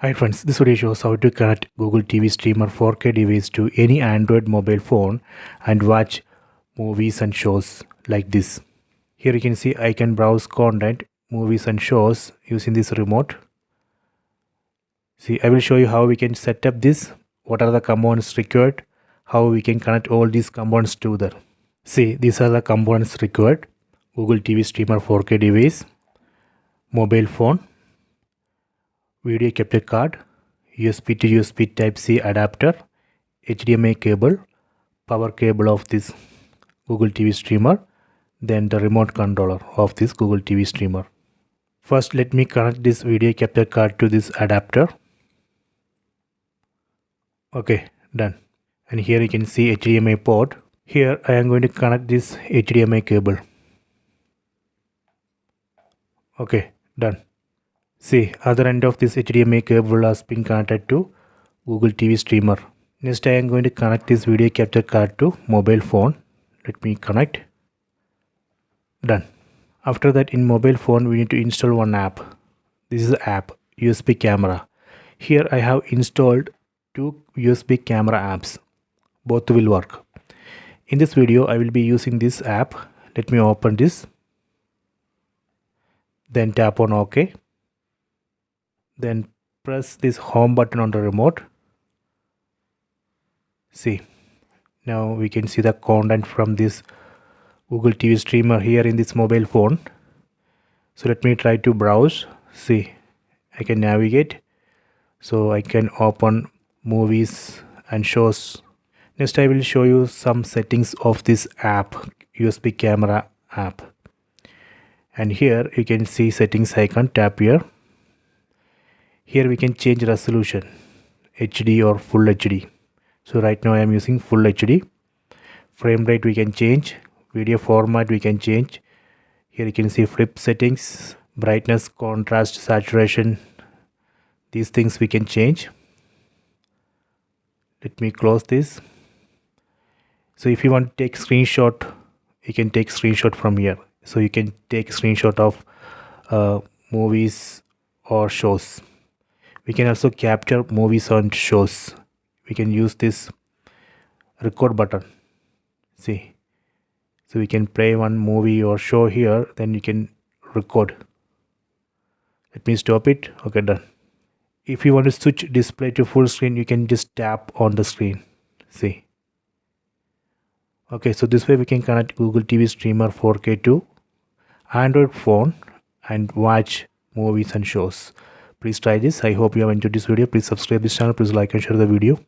Hi friends, this video shows how to connect Google TV Streamer 4K device to any Android mobile phone and watch movies and shows like this. Here you can see I can browse content, movies and shows using this remote. See, I will show you how we can set up this, what are the components required, how we can connect all these components together. See, these are the components required: Google TV Streamer 4K device, mobile phone, video capture card, USB to USB Type-C adapter, HDMI cable, power cable of this Google TV streamer, then the remote controller of this Google TV streamer. First, let me connect this video capture card to this adapter. Okay, done. And here you can see HDMI port. Here I am going to connect this HDMI cable. Okay, done. See, other end of this HDMI cable has been connected to Google TV streamer. Next I am going to connect this video capture card to mobile phone. Let me connect. Done. After that, in mobile phone we need to install one app. This is the app, USB camera. Here I have installed two USB camera apps. Both will work. In this video I will be using this app. Let me open this. Then tap on OK. Then press this home button on the remote. See, now we can see the content from this Google TV streamer here in this mobile phone. So let me try to browse. See, I can navigate, so I can open movies and shows. Next I will show you some settings of this app, USB camera app. And here you can see settings icon. Tap here. Here we can change resolution, HD or full HD. So right now I am using full HD. Frame rate we can change, video format we can change. Here you can see flip settings, brightness, contrast, saturation. These things we can change. Let me close this. So if you want to take screenshot, you can take screenshot from here. So you can take screenshot of movies or shows. We can also capture movies and shows. We can use this record button. See, so we can play one movie or show here, then you can record. Let me stop it. Okay, done. If you want to switch display to full screen, you can just tap on the screen. See. Okay, so this way we can connect Google TV streamer 4K to Android phone and watch movies and shows. Please try this. I hope you have enjoyed this video. Please subscribe this channel. Please like and share the video.